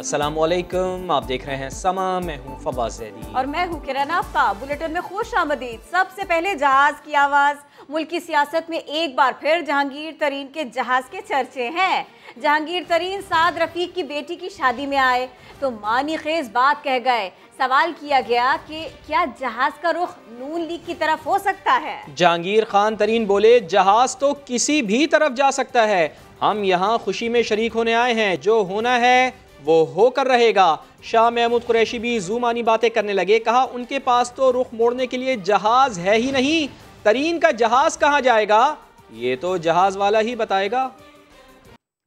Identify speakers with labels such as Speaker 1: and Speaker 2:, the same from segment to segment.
Speaker 1: अस्सलामुअलैकुम, आप देख रहे हैं समा। मैं हूं फवाद ज़ैदी
Speaker 2: और मैं हूं किरण आफ्ताब। बुलेटिन में खुश आमदीद। सबसे पहले जहाज की आवाज़। मुल्क की सियासत में एक बार फिर जहांगीर तरीन के जहाज के चर्चे हैं। जहांगीर तरीन साद रफीक की बेटी की शादी में आए तो मानी खेज बात कह गए। सवाल किया गया कि क्या जहाज का रुख नून लीग की तरफ हो सकता है।
Speaker 1: जहांगीर खान तरीन बोले, जहाज तो किसी भी तरफ जा सकता है, हम यहाँ खुशी में शरीक होने आए हैं, जो होना है वो होकर रहेगा। शाह महमूद कुरैशी भी ज़ूमानी बातें करने लगे। कहा, उनके पास तो रुख मोड़ने के लिए जहाज है ही नहीं, तरीन का जहाज कहाँ जाएगा ये तो जहाज वाला ही बताएगा।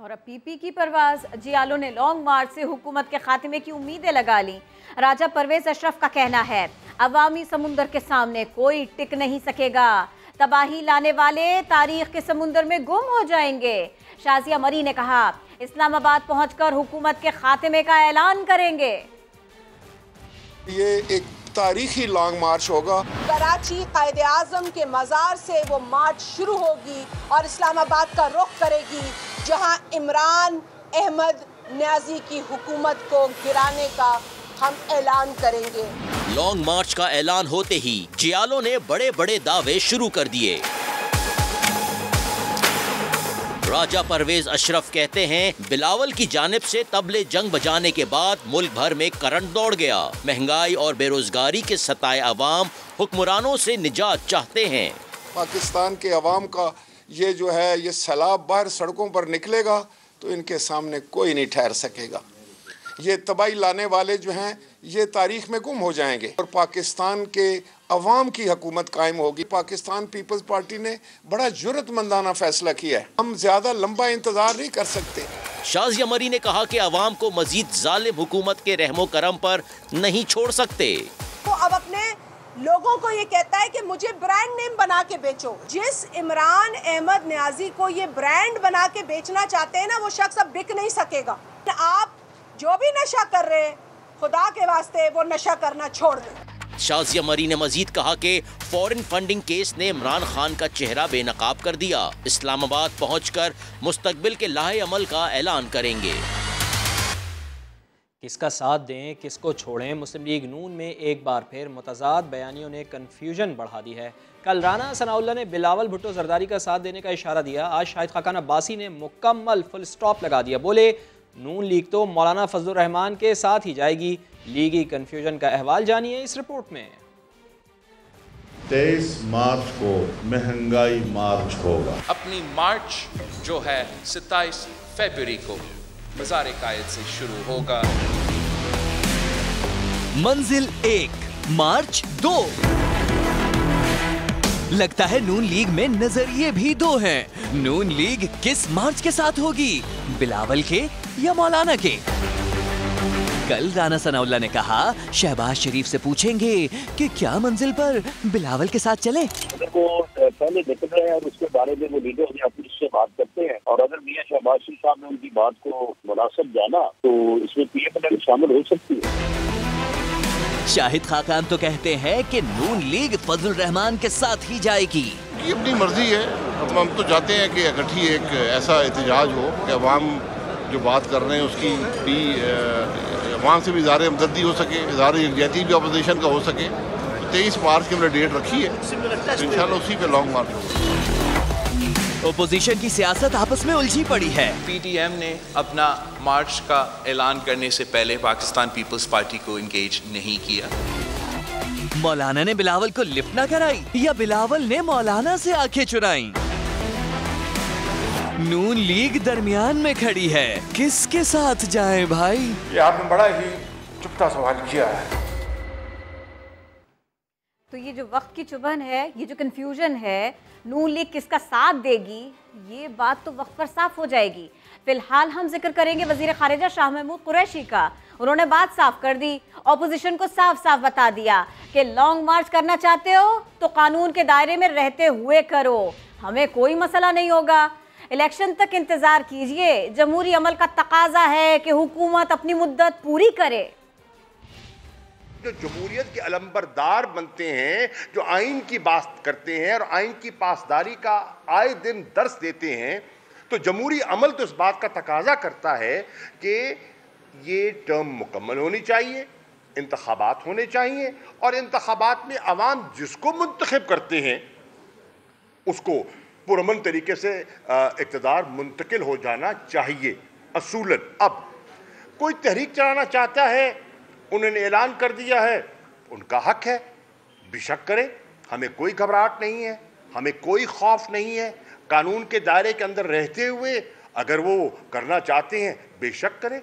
Speaker 2: और अब पीपी की परवाज। जियालों ने लॉन्ग मार्च से हुकूमत के खात्मे की उम्मीदें लगा ली। राजा परवेज अशरफ का कहना है, अवामी समुंदर के सामने कोई टिक नहीं सकेगा, तबाही लाने वाले तारीख के समुंदर में गुम हो जाएंगे। शाजिया मरी ने कहा, इस्लामाबाद पहुंचकर हुकूमत के खात्मे का ऐलान करेंगे।
Speaker 3: ये एक तारीखी लॉन्ग मार्च होगा।
Speaker 4: कराची कायदे आजम के मज़ार से वो मार्च शुरू होगी और इस्लामाबाद का रुख करेगी, जहां इमरान अहमद न्याजी की हुकूमत को गिराने का हम ऐलान करेंगे।
Speaker 5: लॉन्ग मार्च का ऐलान होते ही जियालों ने बड़े बड़े दावे शुरू कर दिए। राजा परवेज अशरफ कहते हैं, बिलावल की जानिब से तबले जंग बजाने के बाद मुल्क भर में करंट दौड़ गया। महंगाई और बेरोजगारी के सताए अवाम हुक्मरानों से निजात चाहते हैं।
Speaker 3: पाकिस्तान के अवाम का ये जो है ये सैलाब बाहर सड़कों पर निकलेगा तो इनके सामने कोई नहीं ठहर सकेगा। ये तबाही लाने वाले जो हैं ये तारीख में गुम हो जाएंगे और पाकिस्तान के अवाम की हुकूमत कायम होगी। पाकिस्तान पीपल्स पार्टी ने बड़ा जुर्रतमंदाना फैसला किया है, हम ज्यादा लंबा इंतजार नहीं कर सकते।
Speaker 5: शाजिया मरी ने कहा कि अवाम को मजीद जालिम हुकूमत के रहमो करम पर नहीं छोड़ सकते।
Speaker 4: तो अब अपने लोगों को ये कहता है कि मुझे ब्रांड नेम बना के बेचो। जिस इमरान अहमद न्याजी को ये ब्रांड बना के बेचना चाहते हैं ना, वो शख्स अब बिक नहीं सकेगा। आप जो भी नशा कर रहे हैं, खुदा के वास्ते वो नशा करना छोड़ दें।
Speaker 5: शाजिया मरी ने मजीद कहा कि फॉरेन फंडिंग केस ने इमरान खान का चेहरा बेनकाब कर दिया। इस्लामाबाद पहुंचकर मुस्तकबिल के लाहे अमल का ऐलान करेंगे।
Speaker 1: किसका साथ दें, किसको छोड़ें, मुस्लिम लीग नून में एक बार फिर मुतज़ाद बयानियों ने कन्फ्यूजन बढ़ा दी है। कल राना सनाउल्लाह ने बिलावल भुट्टो जरदारी का साथ देने का इशारा दिया। आज शाहिद खाकान अब्बासी ने मुकम्मल फुल स्टॉप लगा दिया। बोले, नून लीग तो मौलाना फजलुर रहमान के साथ ही जाएगी। लीगी कन्फ्यूजन का अहवाल जानिए इस रिपोर्ट में।
Speaker 6: 23 मार्च को महंगाई मार्च होगा।
Speaker 7: अपनी मार्च जो है 27 फरवरी को बाज़ार कायद से शुरू होगा।
Speaker 8: मंजिल 1, मार्च 2। लगता है नून लीग में नजरिए भी दो हैं। नून लीग किस मार्च के साथ होगी, बिलावल के या मौलाना के? कल राना सनाउल्लाह ने कहा, शहबाज शरीफ से पूछेंगे कि क्या मंजिल पर बिलावल के साथ चले।
Speaker 9: अगर वो पहले निकल रहे हैं और उसके बारे में वो लीडर अपनी से बात करते हैं और अगर मियां शहबाज शरीफ साहब ने उनकी बात को मुनासिब जाना तो इसमें पीएम शामिल हो सकती है।
Speaker 8: शाहिद खाकान तो कहते हैं कि नून लीग फजलुर रहमान के साथ ही जाएगी।
Speaker 6: ये अपनी मर्जी है। हम तो चाहते हैं कि इकट्ठी एक ऐसा एहतजाज हो कि अवाम जो बात कर रहे हैं उसकी भी अवाम से भी इज़हार हमदर्दी हो सके, इज़हार यकजहती भी अपोजिशन का हो सके। 23 मार्च की हमने डेट रखी है, तो इंशाल्लाह उसी पे लॉन्ग मार्च होगा।
Speaker 8: ओपोजिशन की सियासत आपस में उलझी पड़ी है।
Speaker 7: पीटीएम ने अपना मार्च का ऐलान करने से पहले पाकिस्तान पीपल्स पार्टी को इंगेज नहीं किया।
Speaker 8: मौलाना ने बिलावल को लिफ्ट ना कराई या बिलावल ने मौलाना से आंखें चुराई। नून लीग दरमियान में खड़ी है, किसके साथ जाए भाई?
Speaker 3: ये आपने बड़ा ही चुपता सवाल किया है।
Speaker 2: तो ये जो वक्त की चुभन है, ये जो कन्फ्यूजन है, नून लीग किसका साथ देगी, ये बात तो वक्त पर साफ हो जाएगी। फिलहाल हम जिक्र करेंगे वजीर खारिजा शाह महमूद कुरैशी का। उन्होंने बात साफ कर दी, ऑपोजिशन को साफ साफ बता दिया कि लॉन्ग मार्च करना चाहते हो तो कानून के दायरे में रहते हुए करो, हमें कोई मसला नहीं होगा। इलेक्शन तक इंतजार कीजिए, जमहूरी अमल का तकाजा है कि हुकूमत अपनी मुद्दत पूरी करे।
Speaker 10: जो जमहूरियत के अलंबरदार बनते हैं, जो आइन की बात करते हैं और आइन की पासदारी का आए दिन दर्स देते हैं, तो जमहूरी अमल तो इस बात का तकाजा करता है कि ये टर्म मुकम्मल होनी चाहिए, इंतखाबात होने चाहिए और इंतखाबात में अवाम जिसको मुंतखब करते हैं उसको पुरअमन तरीके से इक़्तिदार मुंतकिल हो जाना चाहिए असूलन। अब कोई तहरीक चलाना चाहता है, उन्होंने ऐलान कर दिया है, उनका हक है, बेशक करें, हमें कोई घबराहट नहीं है, हमें कोई खौफ नहीं है। कानून के दायरे के अंदर रहते हुए अगर वो करना चाहते हैं बेशक करें।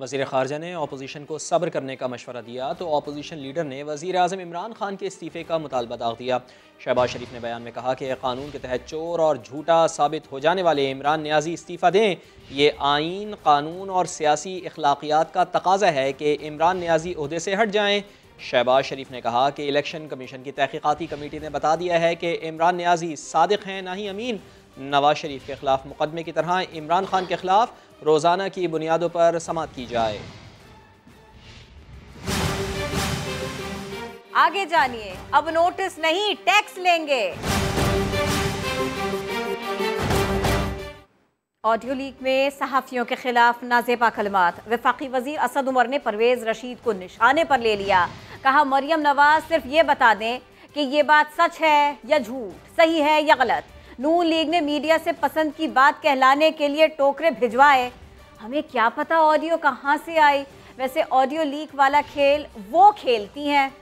Speaker 1: वज़ीर ख़ारजा ने अपोजिशन को सब्र करने का मशवरा दिया तो अपोजिशन लीडर ने वज़ीर आज़म इमरान खान के इस्तीफ़े का मुतालबा दाग दिया। शहबाज शरीफ ने बयान में कहा कि कानून के तहत चोर और झूठा साबित हो जाने वाले इमरान नियाज़ी इस्तीफ़ा दें। ये आइन, कानून और सियासी अखलाकियात का तकाजा है कि इमरान नियाज़ी ओहदे से हट जाएँ। शहबाज शरीफ ने कहा कि इलेक्शन कमीशन की तहक़ीक़ाती कमेटी ने बता दिया है कि इमरान नियाज़ी सादिक हैं ना ही अमीन। नवाज शरीफ के खिलाफ मुकदमे की तरह इमरान खान के खिलाफ रोज़ाना की बुनियादों पर समाअत की जाए।
Speaker 2: आगे जानिए, अब नोटिस नहीं टैक्स लेंगे। ऑडियो लीक में सहाफ़ियों के खिलाफ नाज़ेबा कलमात। वफाकी वज़ीर असद उमर ने परवेज़ रशीद को निशाने पर ले लिया। कहा मरियम नवाज सिर्फ ये बता दें कि ये बात सच है या झूठ, सही है या गलत। नून लीग ने मीडिया से पसंद की बात कहलाने के लिए टोकरे भिजवाए। हमें क्या पता ऑडियो कहाँ से आई। वैसे ऑडियो लीक वाला खेल वो खेलती हैं।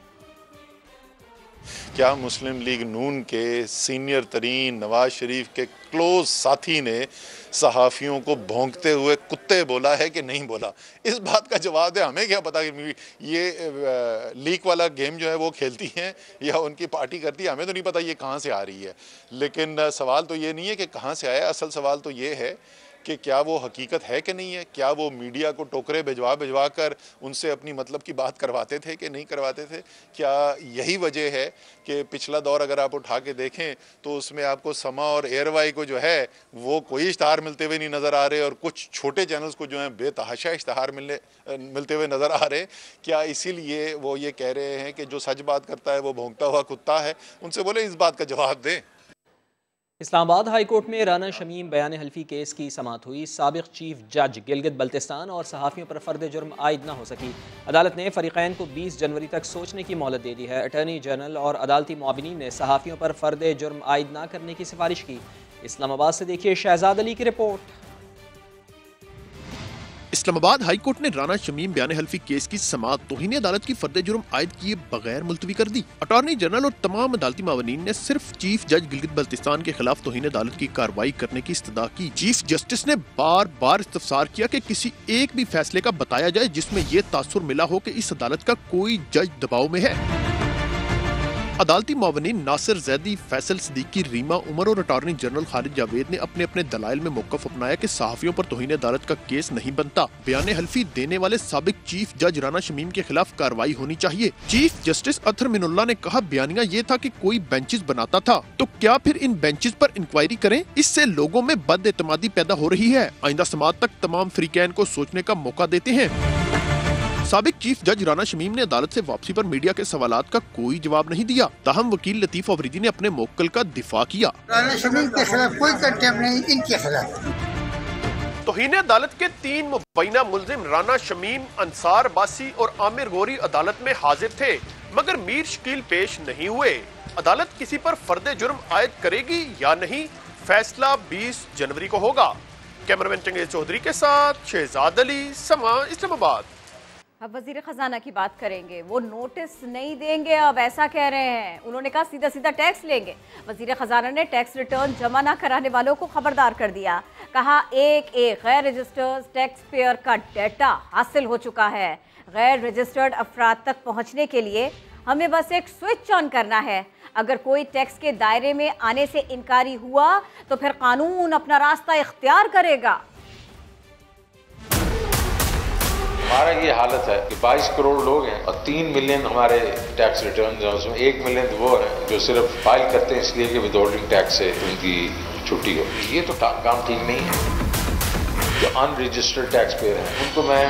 Speaker 11: क्या मुस्लिम लीग नून के सीनियर तरीन नवाज शरीफ के क्लोज साथी ने सहाफ़ियों को भौंकते हुए कुत्ते बोला है कि नहीं बोला? इस बात का जवाब दे। हमें क्या पता कि ये लीक वाला गेम जो है वो खेलती हैं या उनकी पार्टी करती है, हमें तो नहीं पता ये कहाँ से आ रही है। लेकिन सवाल तो ये नहीं है कि कहाँ से आया, असल सवाल तो ये है कि क्या वो हकीकत है कि नहीं है। क्या वो मीडिया को टोकरे भिजवा कर उनसे अपनी मतलब की बात करवाते थे कि नहीं करवाते थे? क्या यही वजह है कि पिछला दौर अगर आप उठा के देखें तो उसमें आपको समा और एयरवाई को जो है वो कोई इश्तहार मिलते हुए नहीं नज़र आ रहे और कुछ छोटे चैनल्स को जो है बेतहाशा इश्तहार मिलते हुए नज़र आ रहे? क्या इसीलिए वो ये कह रहे हैं कि जो सच बात करता है वो भौंकता हुआ कुत्ता है? उनसे बोले इस बात का जवाब दें।
Speaker 1: इस्लामाबाद हाई कोर्ट में राना शमीम बयान हल्फी केस की समाअत हुई। साबिक चीफ जज गिलगित बल्तिस्तान और सहाफ़ियों पर फ़र्द जुर्म आयद न हो सकी। अदालत ने फ़रीक़ैन को 20 जनवरी तक सोचने की मोहलत दे दी है। अटॉर्नी जनरल और अदालती मुआविनीन ने सहाफ़ियों पर फ़र्द जुर्म आयद न करने की सिफारिश की। इस्लामाबाद से देखिए शहजाद अली की रिपोर्ट।
Speaker 12: इस्लामाबाद हाई कोर्ट ने राना शमीम बयान हल्फी केस की समाअत तौहीन अदालत की फर्द जुर्म आयद किए बगैर मुलतवी कर दी। अटॉर्नी जनरल और तमाम अदालती मावनीन ने सिर्फ चीफ जज गिलगित बल्तिस्तान के खिलाफ तौहीन अदालत की कार्रवाई करने की इस्तदा की। चीफ जस्टिस ने बार बार इस्तफसार किया कि किसी एक भी फैसले का बताया जाए जिसमें ये तासुर मिला हो कि इस अदालत का कोई जज दबाव में है। अदालती मुआवनीन नासिर जैदी, फैसल सिद्दीकी, रीमा उमर और अटॉर्नी जनरल खालिद जावेद ने अपने अपने दलाइल में मौक़िफ़ अपनाया कि सहाफ़ियों पर तौहीन अदालत का केस नहीं बनता। बयान हल्फी देने वाले साबिक चीफ जज राना शमीम के खिलाफ कार्रवाई होनी चाहिए। चीफ जस्टिस अतहर मिनुल्लाह ने कहा बयानिया ये था कि कोई बेंचेस बनाता था तो क्या फिर इन बेंचेस पर इंक्वायरी करें? इससे लोगों में बदएतमादी पैदा हो रही है। आइंदा समाअत तक तमाम फ़रीक़ैन को सोचने का मौका देते हैं। साबिक चीफ जज राना शमीम ने अदालत से वापसी पर मीडिया के सवालात का कोई जवाब नहीं दिया। ताहम वकील लतीफ अफरीदी ने अपने मोक्कल का दिफा किया।
Speaker 13: राना शमीम के खिलाफ कोई कंटेम्प्ट नहीं, इनके खिलाफ।
Speaker 12: तौहीन अदालत के 3 मुबैना मुल्जिम राना शमीम, अंसार बासी और आमिर गौरी अदालत में हाजिर थे मगर मीर शकील पेश नहीं हुए। अदालत किसी पर फर्द जुर्म आयद करेगी या नहीं, फैसला 20 जनवरी को होगा। कैमरामैन चंगेज चौधरी के साथ शहजाद अली, समा, इस्लामाबाद।
Speaker 2: अब वजीर खजाना की बात करेंगे। वो नोटिस नहीं देंगे, अब ऐसा कह रहे हैं। उन्होंने कहा सीधा सीधा टैक्स लेंगे। वजीर खजाना ने टैक्स रिटर्न जमा न कराने वालों को खबरदार कर दिया। कहा एक गैर रजिस्टर्ड टैक्स पेयर का डेटा हासिल हो चुका है। गैर रजिस्टर्ड अफराद तक पहुँचने के लिए हमें बस एक स्विच ऑन करना है। अगर कोई टैक्स के दायरे में आने से इनकारी हुआ तो फिर कानून अपना रास्ता इख्तियार करेगा।
Speaker 14: हमारा ये हालत है कि 22 करोड़ लोग हैं और 3 मिलियन हमारे टैक्स रिटर्न हैं, उसमें 1 मिलियन वो हैं जो सिर्फ फाइल करते हैं इसलिए कि विदहोल्डिंग टैक्स से उनकी छुट्टी हो। ये तो काम ठीक नहीं है। जो अनरजिस्टर्ड टैक्स पेयर हैं उनको मैं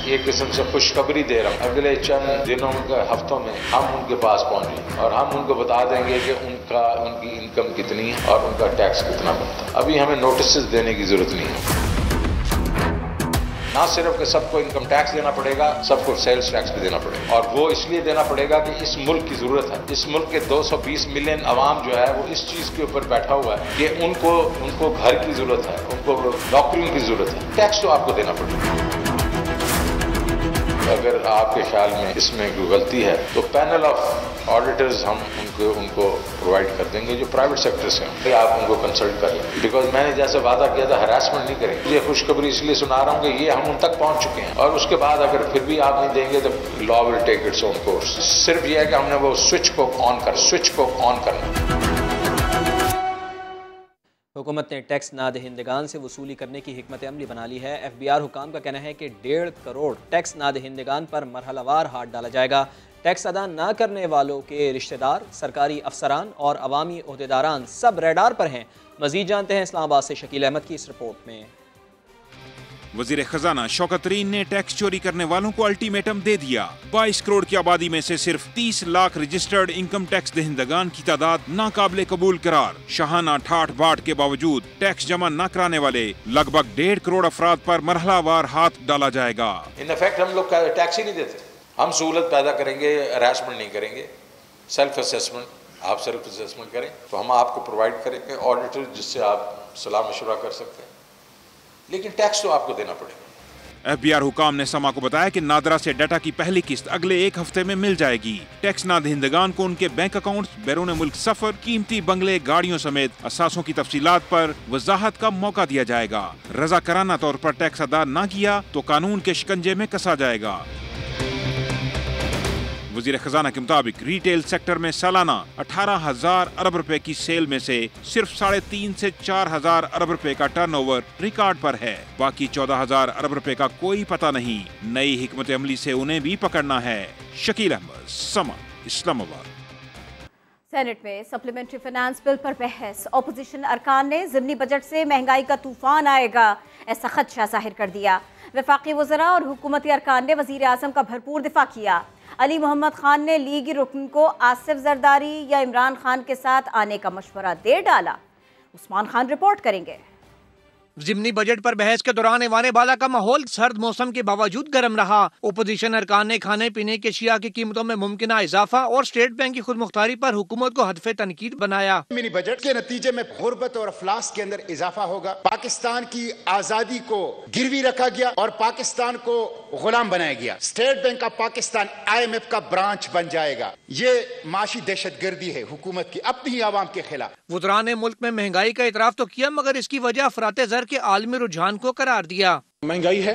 Speaker 14: एक किस्म से खुशखबरी दे रहा हूँ। अगले चंद दिनों हफ्तों में हम उनके पास पहुँचे और हम उनको बता देंगे कि उनकी इनकम कितनी है और उनका टैक्स कितना बनता है। अभी हमें नोटिस देने की जरूरत नहीं है। ना सिर्फ कि सबको इनकम टैक्स देना पड़ेगा, सबको सेल्स टैक्स भी देना पड़ेगा। और वो इसलिए देना पड़ेगा कि इस मुल्क की जरूरत है। इस मुल्क के 220 मिलियन अवाम जो है वो इस चीज के ऊपर बैठा हुआ है कि उनको घर की जरूरत है, उनको नौकरियों की जरूरत है। टैक्स तो आपको देना पड़ेगा। अगर आपके ख्याल में इसमें कोई गलती है तो पैनल ऑफ ऑडिटर्स हम उनको प्रोवाइड कर देंगे जो प्राइवेट सेक्टर से हैं। आप उनको कंसल्ट कर लें, बिकॉज मैंने जैसे वादा किया था हरासमेंट नहीं करेंगे। ये खुशखबरी इसलिए सुना रहा हूँ कि ये हम उन तक पहुँच चुके हैं और उसके बाद अगर फिर भी आप नहीं देंगे तो law will take its own course. सिर्फ ये है कि हमने वो स्विच को ऑन करना।
Speaker 1: हुकूमत ने टैक्स नादहिंदगान से वसूली करने की हिकमत अमली बना ली है। FBI हुकाम का कहना है कि 1.5 करोड़ टैक्स नादहिंदगान पर मरहलावार हाथ डाला जाएगा। टैक्स अदा न करने वालों के रिश्तेदार, सरकारी अफसरान और अवामी ओहदेदारान सब रेडार पर हैं। मजीद जानते हैं इस्लामाबाद से शकील अहमद की इस रिपोर्ट में।
Speaker 15: वजीर खजाना शौकत तरीन ने टैक्स चोरी करने वालों को अल्टीमेटम दे दिया। 22 करोड़ की आबादी में से सिर्फ 30 लाख रजिस्टर्ड इनकम टैक्स दहिंदगान की तादाद नाकाबिले कबूल करार। शाहाना ठाठ बाट के बावजूद टैक्स जमा न कराने वाले लगभग 1.5 करोड़ अफराद पर मरहलावार हाथ डाला जाएगा।
Speaker 14: इन इफेक्ट हम लोग टैक्स ही नहीं देते। हम सहूलत पैदा करेंगे, हरासमेंट नहीं करेंगे। सेल्फ असेसमेंट, आप सेल्फ असेसमेंट करें तो हम आपको प्रोवाइड करेंगे ऑडिटर जिससे आप सलाह मशवरा कर सकते हैं, लेकिन टैक्स तो आपको देना पड़ेगा।
Speaker 15: FBI हुकाम ने समा को बताया कि नादरा से डाटा की पहली किस्त अगले 1 हफ्ते में मिल जाएगी। टैक्स नादहिंदगान को उनके बैंक अकाउंट्स, बैरून मुल्क सफर, कीमती बंगले, गाड़ियों समेत असासों की तफसीलात पर वजाहत का मौका दिया जाएगा। रजाकाराना तौर पर टैक्स अदा न किया तो कानून के शिकंजे में कसा जाएगा। वजीर खजाना के मुताबिक रिटेल सेक्टर में सालाना 18,000 अरब रुपए की सेल में से सिर्फ 3.5 से 4,000 अरब रुपए का टर्नओवर रिकॉर्ड पर है। बाकी 14,000 अरब रुपए का कोई पता नहीं। नई हिकमत अमली से उन्हें भी पकड़ना है। शकील अहमद, समा, इस्लामाबाद।
Speaker 2: सेनेट में सप्लीमेंट्री फाइनेंस बिल पर बहस। ऑपोजिशन अरकान ने ज़िमनी बजट से महंगाई का तूफान आएगा ऐसा खदशा जाहिर कर दिया। वफाकी वज़रा और हुकूमती अरकान ने वज़ीर आज़म का भरपूर दिफा किया। अली मोहम्मद खान ने लीगी रुकन को आसिफ जरदारी या इमरान खान के साथ आने का मशवरा दे डाला। उस्मान खान रिपोर्ट करेंगे।
Speaker 16: ज़िमनी बजट पर बहस के दौरान ऐवान बाला का माहौल सर्द मौसम के बावजूद गर्म रहा। ओपोजिशन अरकान ने खाने पीने के अशिया की कीमतों में मुमकिन इजाफा और स्टेट बैंक की खुद मुख्तारी पर हुकूमत को हदफ तनकीद बनाया।
Speaker 17: मिनी बजट के नतीजे में गुर्बत और अफलास के अंदर इजाफा होगा। पाकिस्तान की आजादी को गिरवी रखा गया और पाकिस्तान को गुलाम बनाया गया। State bank of Pakistan IMF का ब्रांच बन जाएगा। ये माशी दहशतगर्दी है हुकूमत की अपनी ही आवाम के खिलाफ।
Speaker 16: वज़रान ने मुल्क में महंगाई का इतराफ तो किया मगर इसकी वजह अफराते ज़र के आलमी रुझान को करार दिया।
Speaker 18: महंगाई है,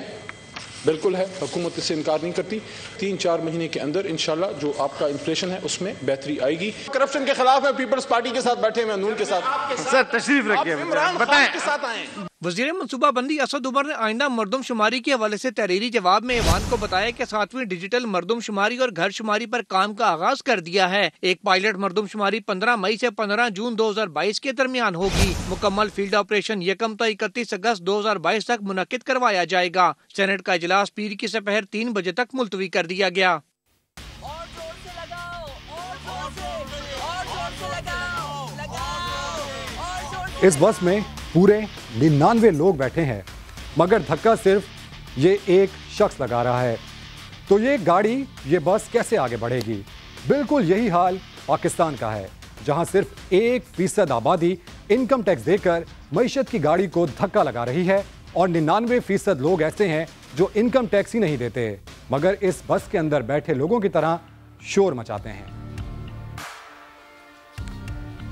Speaker 18: बिल्कुल है, हुकूमत इससे इनकार नहीं करती। 3-4 महीने के अंदर इंशाल्लाह जो आपका इन्फ्लेशन है उसमें बेहतरी आएगी। करप्शन के खिलाफ है, पीपल्स पार्टी के साथ बैठे हैं, नून के साथ। सर तशरीफ रखिए, बताएं के साथ आए।
Speaker 16: वज़ीर मनसूबाबंदी असद उमर ने आइंदा मरदमशुमारी के हवाले से तहरीरी जवाब में ऐवान को बताया कि 7वीं डिजिटल मरदमशुमारी और घर शुमारी पर काम का आगाज कर दिया है। एक पायलट मरदमशुमारी 15 मई से 15 जून 2022 के दरमियान होगी। मुकम्मल फील्ड ऑपरेशन 1 से 31 अगस्त 2022 तक मुनक्किद करवाया जाएगा। सेनेट का इजलास पीर की सपहर 3 बजे तक मुलतवी कर दिया गया।
Speaker 19: इस बस में पूरे 99 लोग बैठे हैं मगर धक्का सिर्फ ये एक शख्स लगा रहा है। तो ये गाड़ी, ये बस कैसे आगे बढ़ेगी? बिल्कुल यही हाल पाकिस्तान का है जहां सिर्फ 1% आबादी इनकम टैक्स देकर मईशत की गाड़ी को धक्का लगा रही है और 99% लोग ऐसे हैं जो इनकम टैक्स ही नहीं देते मगर इस बस के अंदर बैठे लोगों की तरह शोर मचाते हैं।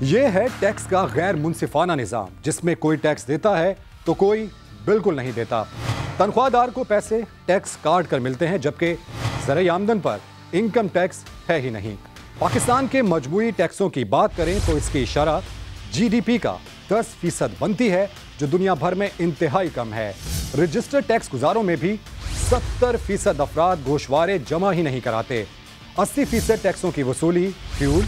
Speaker 19: यह है टैक्स का गैर मुनसिफाना निज़ाम जिसमें कोई टैक्स देता है तो कोई बिल्कुल नहीं देता। तनख्वाहदार को पैसे टैक्स काट कर मिलते हैं जबकि ज़राए आमदन पर इनकम टैक्स है ही नहीं। पाकिस्तान के मजमूई टैक्सों की बात करें तो इसकी शरह GDP का 10% बनती है जो दुनिया भर में इंतहाई कम है। रजिस्टर्ड टैक्स गुजारों में भी 70% अफराद गोशवारे जमा ही नहीं कराते। 80% टैक्सों की वसूली फ्यूल,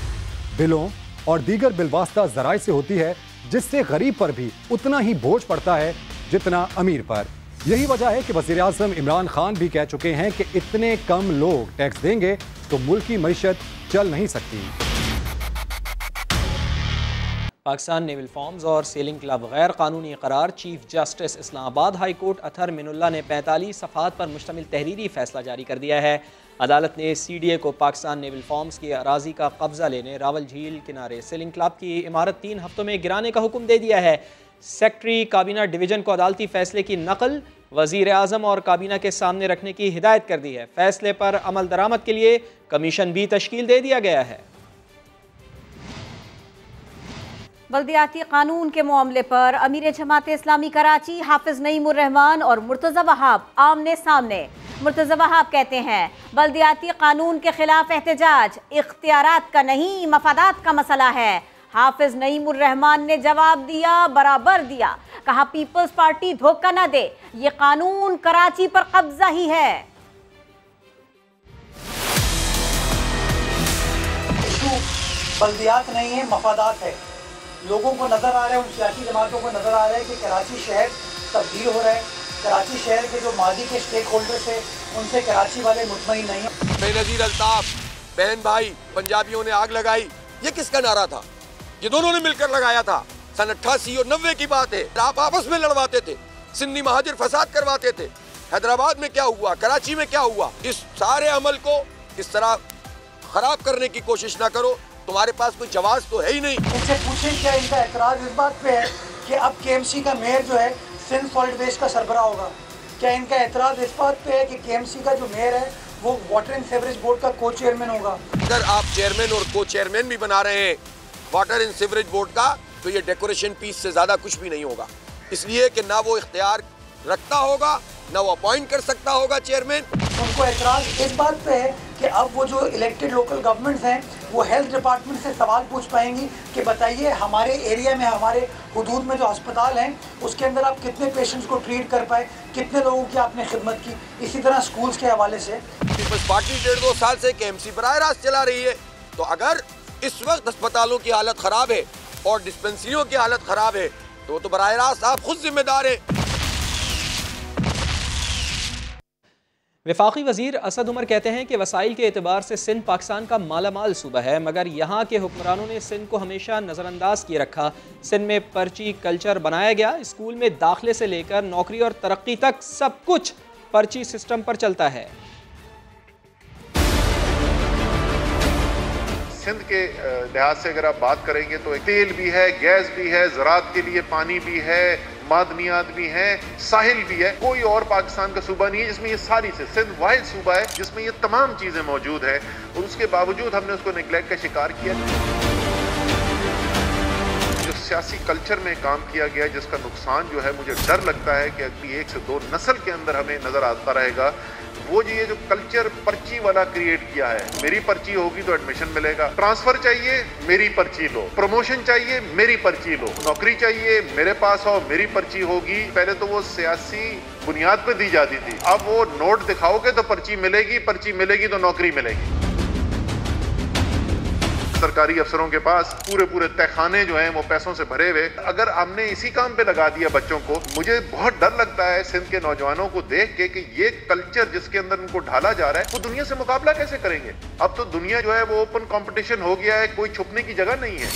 Speaker 19: बिलों और दीगर बिलवास्ता ज़राए से होती है जिससे गरीब पर भी उतना ही बोझ पड़ता है जितना अमीर पर। यही वजह है कि वज़ीर आज़म इमरान खान भी कह चुके हैं कि इतने कम लोग टैक्स देंगे तो मुल्क की मईशत चल नहीं सकती।
Speaker 1: पाकिस्तान नेवल फॉर्म्स और सेलिंग क्लब गैर कानूनी करार। Chief justice Islamabad high court Athar Minallah ने 45 सफ़हात पर मुश्तमिल तहरीरी फैसला जारी कर दिया है। अदालत ने CDA को पाकिस्तान नेवल फॉर्म्स की अराजी का कब्जा लेने रावल झील किनारे सेलिंग क्लब की इमारत 3 हफ्तों में गिराने का हुक्म दे दिया है। सेक्रेटरी काबीना डिवीजन को अदालती फैसले की नकल वज़ीर आज़म और काबीना के सामने रखने की हिदायत कर दी है। फैसले पर अमल दरामद के लिए कमीशन भी तश्कील दे दिया गया है।
Speaker 2: बल्दियाती कानून के मामले पर अमीर जमात इस्लामी कराची हाफिज नईमुर रहमान और मुर्तज़ा वहाब आमने सामने। मुर्तज़ा वहाब कहते हैं बल्दियाती कानून के खिलाफ एहतजाज इख्तियारात का नहीं मफादात का मसला है। हाफिज नईमुर रहमान ने जवाब दिया, बराबर दिया। कहा पीपल्स पार्टी धोखा न दे, ये कानून कराची पर कब्जा ही है।
Speaker 20: बल्दियात नहीं है, मफादात है। लोगों को नजर आ रहा है, उन सियासी जमातों को नजर आ रहा है कि कराची शहर तब्दील हो रहा है। कराची शहर के जो माजी के स्टेक होल्डर्स है उनसे कराची वाले मुतमईन नहीं है।
Speaker 21: बेनज़ीर अल्ताफ, बहन भाई, पंजाबियों ने आग लगाई, ये किसका नारा था? ये दोनों ने मिलकर लगाया था। सन 88 और 90 की बात है। आप आपस में लड़वाते थे, सिंधी महाजिर फसाद करवाते थे। हैदराबाद में क्या हुआ, कराची में क्या हुआ? इस सारे अमल को इस तरह खराब करने की कोशिश ना करो। तुम्हारे पास कोई जवाब तो है ही नहीं।
Speaker 20: इनसे पूछें क्या इनका एतराज इस बात पे है कि अब KMC का मेयर जो है सिंध सॉल्ट वेस्ट का सरबराह होगा? क्या इनका एतराज इस बात पे है कि KMC का जो मेयर है वो वाटर एंड सीवरेज बोर्ड का को चेयरमैन होगा?
Speaker 21: अगर आप चेयरमैन और को चेयरमैन भी बना रहे हैं वाटर एंड सीवरेज बोर्ड का, तो ये डेकोरेशन पीस से ज्यादा कुछ भी नहीं होगा। इसलिए कि ना वो इख्तियार रखता होगा, ना वो अपॉइंट कर सकता होगा चेयरमैन।
Speaker 20: उनको एतराज इस बात पे है कि अब वो जो इलेक्टेड लोकल गवर्नमेंट्स हैं वो हेल्थ डिपार्टमेंट से सवाल पूछ पाएंगी कि बताइए हमारे एरिया में, हमारे हुदूद में जो अस्पताल हैं उसके अंदर आप कितने पेशेंट्स को ट्रीट कर पाए, कितने लोगों की आपने खिदमत की। इसी तरह स्कूल्स के हवाले से
Speaker 21: पीपल्स पार्टी 1.5-2 साल से KMC बराह रास्त चला रही है। तो अगर इस वक्त अस्पतालों की हालत खराब है और डिस्पेंसरियों की हालत खराब है तो बराह रास्त आप खुद जिम्मेदार हैं।
Speaker 1: वफाकी वजीर असद उमर कहते हैं कि वसाइल के एतबार से सिंध पाकिस्तान का मालामाल सूबा है, मगर यहाँ के हुक्मरानों ने सिंध को हमेशा नज़रअंदाज किए रखा। सिंध में पर्ची कल्चर बनाया गया। स्कूल में दाखिले से लेकर नौकरी और तरक्की तक सब कुछ पर्ची सिस्टम पर चलता है।
Speaker 6: सिंध के लिहाज से अगर आप बात करेंगे तो तेल भी है, गैस भी है, ज़राअत के लिए पानी भी है, मादनियात भी हैं, साहिल भी है। कोई और पाकिस्तान का सूबा नहीं है जिसमें ये सारी से, सिंध वाहिद सूबा है जिसमें ये तमाम चीज़ें मौजूद हैं और उसके बावजूद हमने उसको निगलेक्ट का शिकार किया। जो सियासी कल्चर में काम किया गया जिसका नुकसान जो है, मुझे डर लगता है कि अगली 1 से 2 नस्ल के अंदर हमें नजर आता रहेगा। वो ये जो कल्चर पर्ची वाला क्रिएट किया है, मेरी पर्ची होगी तो एडमिशन मिलेगा, ट्रांसफर चाहिए मेरी पर्ची लो, प्रमोशन चाहिए मेरी पर्ची लो, नौकरी चाहिए मेरे पास हो मेरी पर्ची होगी। पहले तो वो सियासी बुनियाद पे दी जाती थी, अब वो नोट दिखाओगे तो पर्ची मिलेगी तो नौकरी मिलेगी। सरकारी अफसरों के पास पूरे तहखाने जो हैं वो पैसों से भरे हुए। अगर हमने इसी काम पे लगा दिया बच्चों को, मुझे बहुत डर लगता है सिंध के नौजवानों को देख के कि ये कल्चर जिसके अंदर उनको ढाला जा रहा है वो दुनिया से मुकाबला कैसे करेंगे। अब तो दुनिया जो है वो ओपन कंपटीशन हो गया है, कोई छुपने की जगह नहीं है।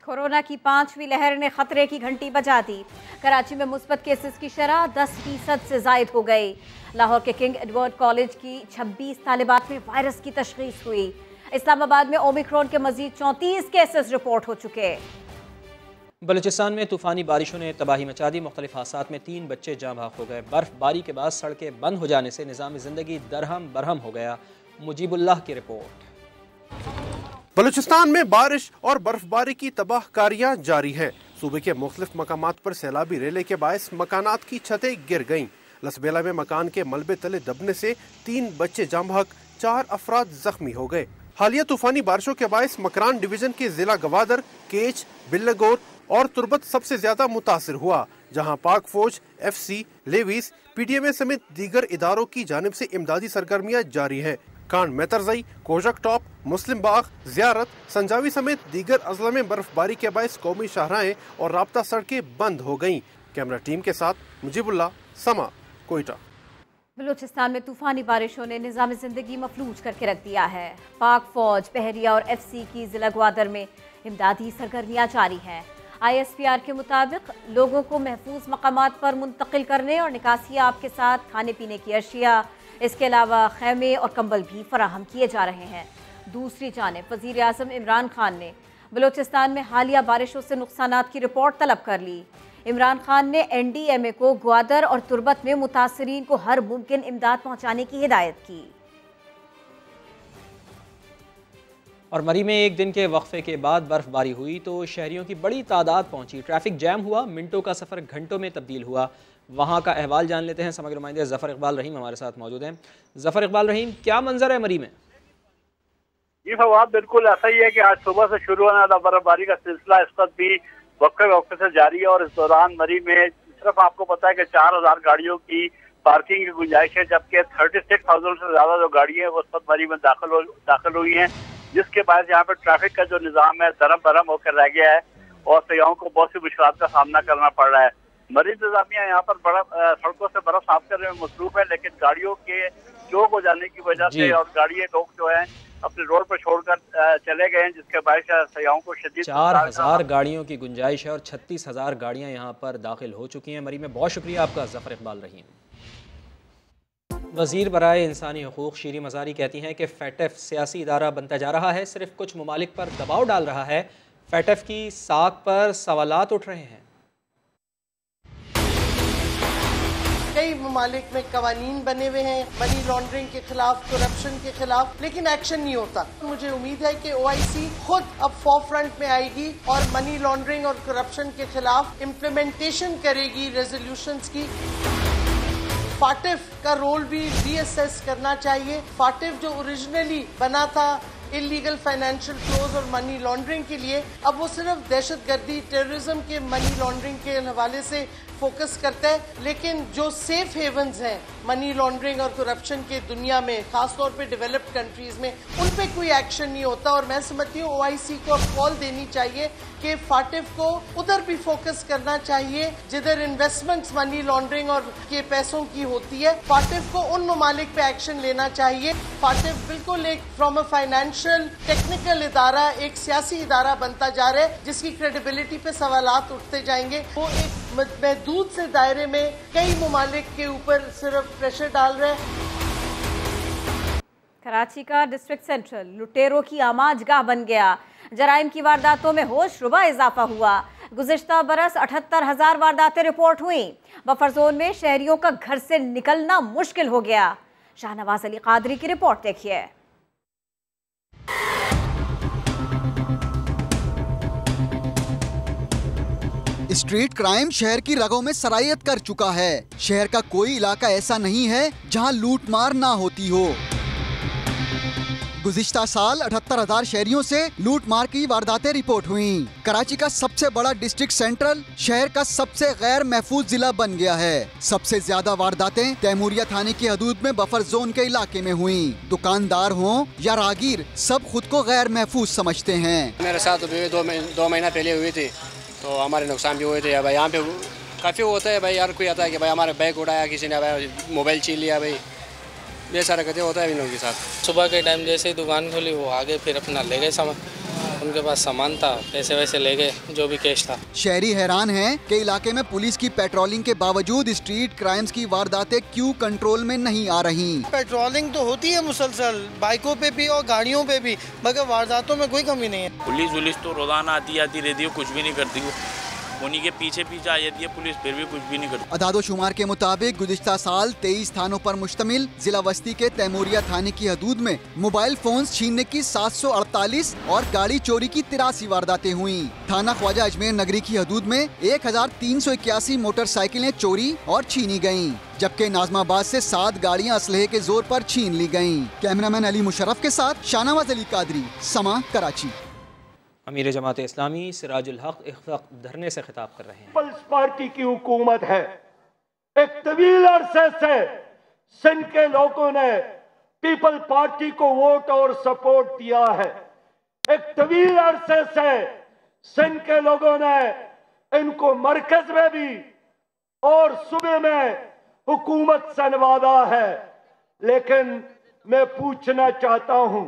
Speaker 2: कोरोना की 5वीं लहर ने खतरे की घंटी बजा दी। कराची में मुस्बत केसेस की शरह 10% से जायद हो गई। लाहौर के किंग एडवर्ड कॉलेज की 26 तालिबात में वायरस की तशखीस हुई। इस्लामाबाद में ओमिक्रॉन के मजीद 34 केसेस रिपोर्ट हो चुके।
Speaker 1: बलूचिस्तान में तूफानी बारिशों ने तबाही मचा दी। मुख्तलिफ हादसात में 3 बच्चे जाँ भाग हो गए। बर्फबारी के बाद सड़कें बंद हो जाने से निज़ाम ज़िंदगी दरहम बरहम हो गया। मुजीबुल्लाह की रिपोर्ट।
Speaker 12: बलूचिस्तान में बारिश और बर्फबारी की तबाहकारियां जारी है। सूबे के मुख्तलिफ मकामात पर सैलाबी रेले के बायस मकानात की छतें गिर गईं। लसबेला में मकान के मलबे तले दबने से 3 बच्चे जाँ भाग, 4 अफराद जख्मी हो गए। हालिया तूफानी बारिशों के बायस मकरान डिवीजन के जिला गवादर, केच, बिल्लगोर और तुरबत सबसे ज्यादा मुतासिर हुआ, जहां पाक फौज, FC, लेवीज, PTMA समेत दीगर इदारों की जानिब से इमदादी सरगर्मियां जारी है। कान मेतरजई, कोजक टॉप, मुस्लिम बाग, जियारत, संजावी समेत दीगर अजला में बर्फबारी के बायस कौमी शाहराहें और राब्ता सड़कें बंद हो गयी। कैमरा टीम के साथ मुजीबुल्लाह, समा, कोयटा।
Speaker 2: बलूचिस्तान में तूफानी बारिशों ने निज़ाम ज़िंदगी मफलूज करके रख दिया है। पाक फौज, बहरिया और FC की ज़िला ग्वादर में इमदादी सरगर्मियाँ जारी हैं। ISPR के मुताबिक लोगों को महफूज मकामात पर मुंतकिल करने और निकासी आब के साथ खाने पीने की अशिया, इसके अलावा खैमे और कंबल भी फराहम किए जा रहे हैं। दूसरी जानिब वज़ीर आज़म इमरान खान ने बलूचिस्तान में हालिया बारिशों से नुकसानात की रिपोर्ट तलब कर ली। इमरान खान ने NDMA को ग्वादर और तुर्बत में मुतासरीन को हर मुमकिन इमदाद पहुंचाने की हिदायत की।
Speaker 1: और मरी में एक दिन के वक्फे के बाद बर्फबारी हुई तो शहरियों की बड़ी तादाद पहुंची। ट्रैफिक जैम हुआ, मिनटों का सफ़र घंटों में तब्दील हुआ। वहां का अहवाल जान लेते हैं। समग्र नुमाइंदे ज़फ़र इकबाल रहीम हमारे साथ मौजूद हैं। ज़फ़र इकबाल रहीम, क्या मंजर है मरी में?
Speaker 4: जी फवाद, बिल्कुल ऐसा ही है कि आज सुबह से शुरू होने वाला बर्फबारी का सिलसिला इस वक्त भी वक्फे से जारी है। और इस दौरान मरी में सिर्फ आपको पता है कि 4000 गाड़ियों की पार्किंग की गुंजाइश है, जबकि 36,000 से ज्यादा जो गाड़ियां वो इस वक्त मरी में दाखिल हुई हैं, जिसके बाद यहाँ पर ट्रैफिक का जो निज़ाम है दरम बरम होकर रह गया है और सयाहों को बहुत सी मुश्किलात का सामना करना पड़ रहा है। मरी इंतजामिया यहाँ पर सड़कों से बर्फ साफ करने में मसरूफ है, लेकिन गाड़ियों के चौक हो जाने की वजह से और गाड़ियां लोग जो है अपने रोड पर छोड़कर चले गए हैं, जिसके बायस सयाहों को शदीद
Speaker 1: 4000 गाड़ियों की गुंजाइश है और 36,000 गाड़ियां यहाँ पर दाखिल हो चुकी हैं मरी में। बहुत शुक्रिया आपका ज़फ़र इकबाल रहीम। वज़ीर बराए इंसानी हकूक़ शीरी मज़ारी कहती हैं कि FATF सियासी इदारा बनता जा रहा है, सिर्फ कुछ ममालिक पर दबाव डाल रहा है। FATF की साख पर सवालात उठ रहे हैं।
Speaker 22: कई ममालिक में कवानीन बने हुए हैं मनी लॉन्ड्रिंग के खिलाफ, करप्शन के खिलाफ, लेकिन एक्शन नहीं होता। मुझे उम्मीद है कि OIC खुद अब फोरफ्रंट में आएगी और मनी लॉन्ड्रिंग और करप्शन के खिलाफ इम्प्लीमेंटेशन करेगी रेजोल्यूशंस की। FATF का रोल भी रीअसेस करना चाहिए। FATF जो ओरिजिनली बना था इलीगल फाइनेंशियल फ्लोज और मनी लॉन्ड्रिंग के लिए, अब वो सिर्फ दहशतगर्दी, टेररिज्म के मनी लॉन्ड्रिंग के हवाले से फोकस करता है, लेकिन जो सेफ हेवन्स हैं मनी लॉन्ड्रिंग और करप्शन के दुनिया में, खासतौर पे डेवलप्ड कंट्रीज में, उन पे कोई एक्शन नहीं होता। और मैं समझती हूँ OIC को अब कॉल देनी चाहिए कि FATF को उधर भी फोकस करना चाहिए जिधर इन्वेस्टमेंट्स मनी लॉन्ड्रिंग और के पैसों की होती है। FATF को उन ममालिक पे एक्शन लेना चाहिए। FATF बिल्कुल एक फ्रॉम अ फाइनेंशियल टेक्निकल इदारा एक सियासी इदारा बनता जा रहा है, जिसकी क्रेडिबिलिटी पे सवालात उठते जाएंगे। वो एक महदूद से दायरे में कई ममालिक के ऊपर सिर्फ प्रेशर डाल रहे हैं।
Speaker 2: कराची का डिस्ट्रिक्ट सेंट्रल लुटेरों की आमाजगाह बन गया। जराइम की वारदातों में होशरुबा इजाफा हुआ। गुज़िश्ता बरस 78,000 वारदातें रिपोर्ट हुई। बफर जोन में शहरियों का घर से निकलना मुश्किल हो गया। शाहनवाज अली कादरी की रिपोर्ट देखिए।
Speaker 23: स्ट्रीट क्राइम शहर की रगों में सरायत कर चुका है। शहर का कोई इलाका ऐसा नहीं है जहां लूटमार ना होती हो। गुज़िश्ता साल 78,000 शहरियों से लूटमार की वारदातें रिपोर्ट हुईं। कराची का सबसे बड़ा डिस्ट्रिक्ट सेंट्रल शहर का सबसे गैर महफूज जिला बन गया है। सबसे ज्यादा वारदातें तैमूरिया थाने की हदूद में बफर जोन के इलाके में हुईं। दुकानदार हों या राहगीर, सब खुद को गैर महफूज समझते हैं।
Speaker 24: मेरे साथ दो महीना पहले हुई थी तो हमारे नुकसान भी हुए थे। भाई यहाँ पे काफ़ी होता है भाई, यार कोई आता है कि भाई हमारा बैग उड़ाया, किसी ने भाई मोबाइल छीन लिया, भाई ये सारा करते होता है इन लोगों के साथ।
Speaker 25: सुबह के टाइम जैसे ही दुकान खोली वो आगे फिर अपना ले गए सामान, उनके पास सामान था, पैसे वैसे ले गए, जो भी कैश था।
Speaker 23: शहरी हैरान हैं कि इलाके में पुलिस की पेट्रोलिंग के बावजूद स्ट्रीट क्राइम्स की वारदातें क्यों कंट्रोल में नहीं आ रही। पेट्रोलिंग तो होती है मुसलसल, बाइकों पे भी और गाड़ियों पे भी, मगर वारदातों में कोई कमी नहीं है।
Speaker 26: पुलिस तो रोजाना आती रहती है, कुछ भी नहीं करती। उन्हीं के पीछे आ जाती है पुलिस, फिर भी कुछ भी नहीं करती। अदादोशुमार
Speaker 23: के मुताबिक गुज़िश्ता साल 23 थानों पर मुश्तमिल जिला वस्ती के तैमूरिया थाने की हदूद में मोबाइल फोन छीनने की 748 और गाड़ी चोरी की 83 वारदातें हुई। थाना ख्वाजा अजमेर नगरी की हदूद में 1381 मोटरसाइकिलें चोरी और छीनी गयी, जबकि नाजमाबाद से 7 गाड़ियां असलहे के जोर पर छीन ली गयी। कैमरामैन अली मुशर्रफ के साथ शाहनवाज अली कादरी, समा, कराची।
Speaker 1: अमीर जमात इस्लामी सिराजुल हक इस वक्त धरने से खिताब कर रहे हैं।
Speaker 27: पीपल्स पार्टी की हुकूमत है। एक तवील अरसे से सिंध के लोगों ने पीपल पार्टी को वोट और सपोर्ट दिया है। एक तवील अरसे से सिंध के लोगों ने इनको मरकज में भी और सूबे में हुकूमत से नवाजा है। लेकिन मैं पूछना चाहता हूं,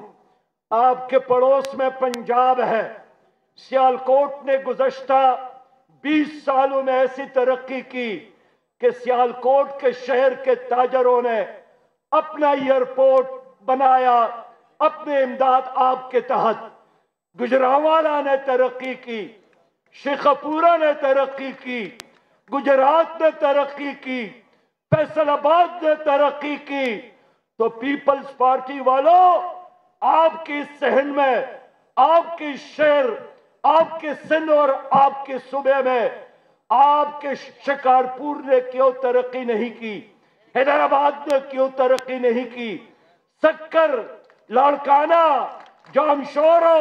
Speaker 27: आपके पड़ोस में पंजाब है। सियालकोट ने गुज़श्ता 20 सालों में ऐसी तरक्की की कि सियालकोट के शहर के ताजरों ने अपना एयरपोर्ट बनाया अपने इमदाद आपके तहत। गुजरांवाला ने तरक्की की, शेखपुरा ने तरक्की की, गुजरात ने तरक्की की, फैसलाबाद ने तरक्की की। तो पीपल्स पार्टी वालों, आपकी सहन में, आपके शहर, आपके सिंध और आपके सूबे में आपके शिकारपुर ने क्यों तरक्की नहीं की? हैदराबाद ने क्यों तरक्की नहीं की? सक्कर, लाड़काना, जामशोरो,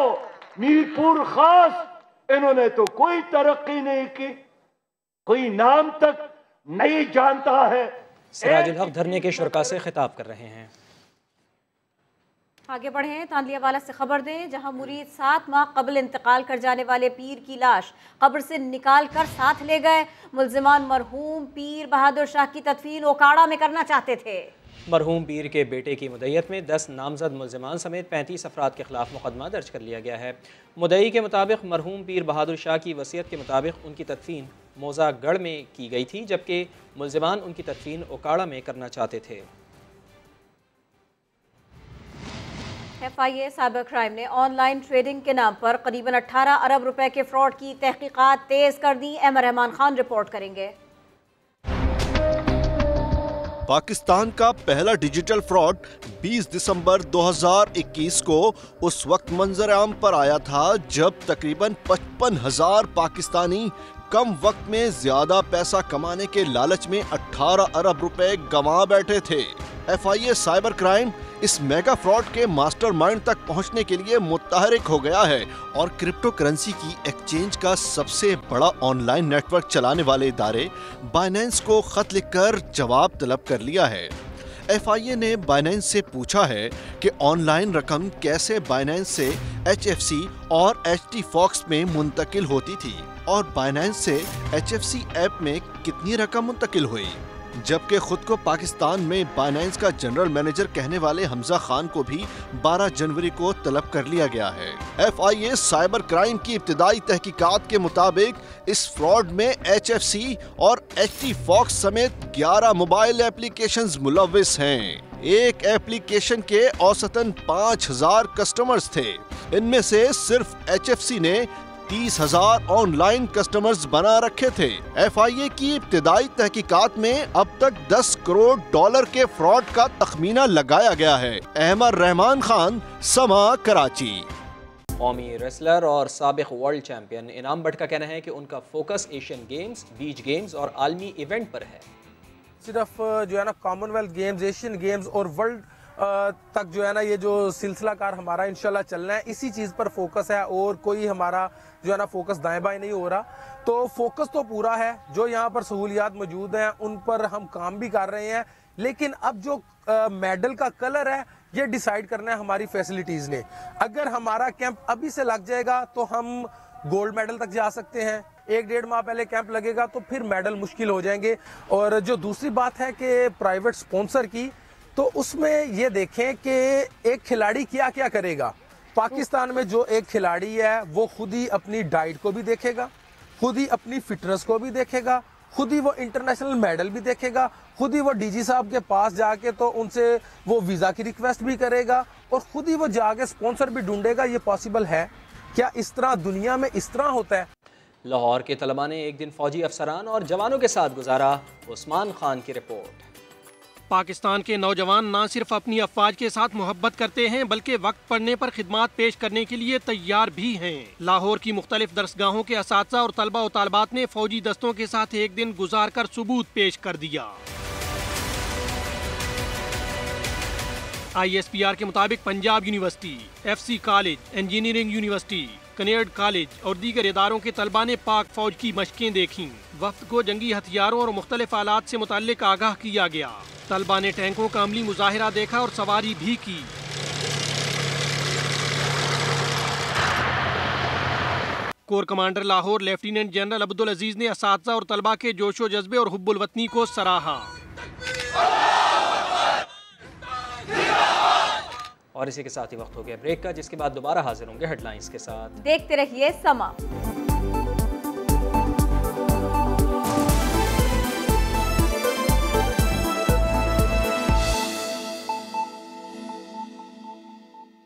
Speaker 27: मीरपुर खास, इन्होंने तो कोई तरक्की नहीं की, कोई नाम तक नहीं जानता है।
Speaker 1: सिराजुल हक धरने के शुरका से खिताब कर रहे हैं।
Speaker 2: आगे बढ़ें, तांदियावाला से खबर दें, जहां मुरीद 7 माह कबल इंतकाल कर जाने वाले पीर की लाश कब्र से निकाल कर साथ ले गए। मुल्जिमान मरहूम पीर बहादुर शाह की तदफीन ओकाड़ा में करना चाहते थे।
Speaker 1: मरहूम पीर के बेटे की मुद्दईयत में 10 नामजद मुल्जिमान समेत 35 अफराद के खिलाफ मुकदमा दर्ज कर लिया गया है। मुद्दई के मुताबिक मरहूम पीर बहादुर शाह की वसीयत के मुताबिक उनकी तदफीन मोज़ागढ़ में की गई थी, जबकि मुल्जिमान उनकी तदफीन ओकाड़ा में करना चाहते थे।
Speaker 2: FIA साइबर क्राइम ने ऑनलाइन ट्रेडिंग के नाम पर करीबन 18 अरब रुपए के फ्रॉड की तहकीकात तेज कर दी। एमर रहमान खान रिपोर्ट करेंगे।
Speaker 3: पाकिस्तान का पहला डिजिटल फ्रॉड 20 दिसंबर 2021 को उस वक्त मंजर आम पर आया था जब तकरीबन 55,000 पाकिस्तानी कम वक्त में ज्यादा पैसा कमाने के लालच में 18 अरब रुपए गंवा बैठे थे। FIA साइबर क्राइम इस मेगा फ्रॉड के मास्टरमाइंड तक पहुंचने के लिए मुतहरिक हो गया है और क्रिप्टो करेंसी की एक्सचेंज का सबसे बड़ा ऑनलाइन नेटवर्क चलाने वाले इदारे बाइनेंस को खत लिखकर जवाब तलब कर लिया है। FIA ने बाइनेंस से पूछा है कि ऑनलाइन रकम कैसे बाइनेंस से HFC और HT Fox में मुंतकिल होती थी और बाइनेंस से HFC ऐप में कितनी रकम मुंतकिल हुई, जबकि खुद को पाकिस्तान में बाइनेंस का जनरल मैनेजर कहने वाले हमजा खान को भी 12 जनवरी को तलब कर लिया गया है। FIA साइबर क्राइम की इब्तिदाई तहकीकात के मुताबिक इस फ्रॉड में HFC और HT Fox समेत 11 मोबाइल एप्लीकेशंस मुलव्विस हैं। एक एप्लीकेशन के औसतन 5,000 कस्टमर्स थे। इनमें से सिर्फ HFC ने 30,000 ऑनलाइन कस्टमर्स बना रखे थे। FIA की इब्तिदाई तहकीकात में अब तक 10 करोड़ डॉलर के फ्रॉड का तखमीना लगाया गया है। अहमद रहमान खान, समा, कराची।
Speaker 1: कौमी रेसलर और साबिक वर्ल्ड चैंपियन इनाम भट्ट का कहना है कि उनका focus Asian games, beach games और आलमी इवेंट पर है।
Speaker 5: सिर्फ जो है ना कॉमनवेल्थ गेम्स, एशियन गेम्स और वर्ल्ड तक जो है ना ये जो सिलसिला कार हमारा इंशाल्लाह चलना है, इसी चीज़ पर फोकस है और कोई हमारा जो है ना फोकस दाएं बाएं नहीं हो रहा। तो फोकस तो पूरा है, जो यहाँ पर सहूलियात मौजूद हैं उन पर हम काम भी कर रहे हैं, लेकिन अब जो मेडल का कलर है ये डिसाइड करना है हमारी फैसिलिटीज़ ने। अगर हमारा कैंप अभी से लग जाएगा तो हम गोल्ड मेडल तक जा सकते हैं, 1-1.5 माह पहले कैंप लगेगा तो फिर मेडल मुश्किल हो जाएंगे। और जो दूसरी बात है कि प्राइवेट स्पॉन्सर की, तो उसमें ये देखें कि एक खिलाड़ी क्या क्या करेगा। पाकिस्तान में जो एक खिलाड़ी है वो खुद ही अपनी डाइट को भी देखेगा, खुद ही अपनी फिटनेस को भी देखेगा, खुद ही वो इंटरनेशनल मेडल भी देखेगा, खुद ही वो DG साहब के पास जाके तो उनसे वो वीज़ा की रिक्वेस्ट भी करेगा और खुद ही वो जाके स्पॉन्सर भी ढूंढेगा। ये पॉसिबल है क्या? इस तरह दुनिया में इस तरह होता है?
Speaker 1: लाहौर के तलबा ने एक दिन फौजी अफसरान और जवानों के साथ गुजारा। उस्मान खान की रिपोर्ट।
Speaker 7: पाकिस्तान के नौजवान न सिर्फ अपनी अफवाज के साथ मोहब्बत करते हैं बल्कि वक्त पड़ने पर खिदमात पेश करने के लिए तैयार भी हैं। लाहौर की मुख्तलिफ दरसगाहों के असातिज़ा और तलबा और तालबात ने फौजी दस्तों के साथ एक दिन गुजार कर सबूत पेश कर दिया। ISPR के मुताबिक Punjab university, FC college, engineering university, Kinnaird college और दीगर इदारों के तलबा ने पाक फौज की मशकें देखीं। वफ्द को जंगी हथियारों और मुख्तलिफ आलात से मुताल्लिक आगाह किया गया। तलबा ने टैंकों का अमली मुजाहिरा देखा और सवारी भी की। Corps commander Lahore lieutenant general Abdul Aziz ने असातिज़ा और तलबा के जोशो जज्बे और हुब्बुल वतनी को सराहा।
Speaker 1: और इसी के साथ ही वक्त हो गया ब्रेक का, जिसके बाद दोबारा हाजिर होंगे हेडलाइंस के साथ।
Speaker 2: देखते रहिए समा।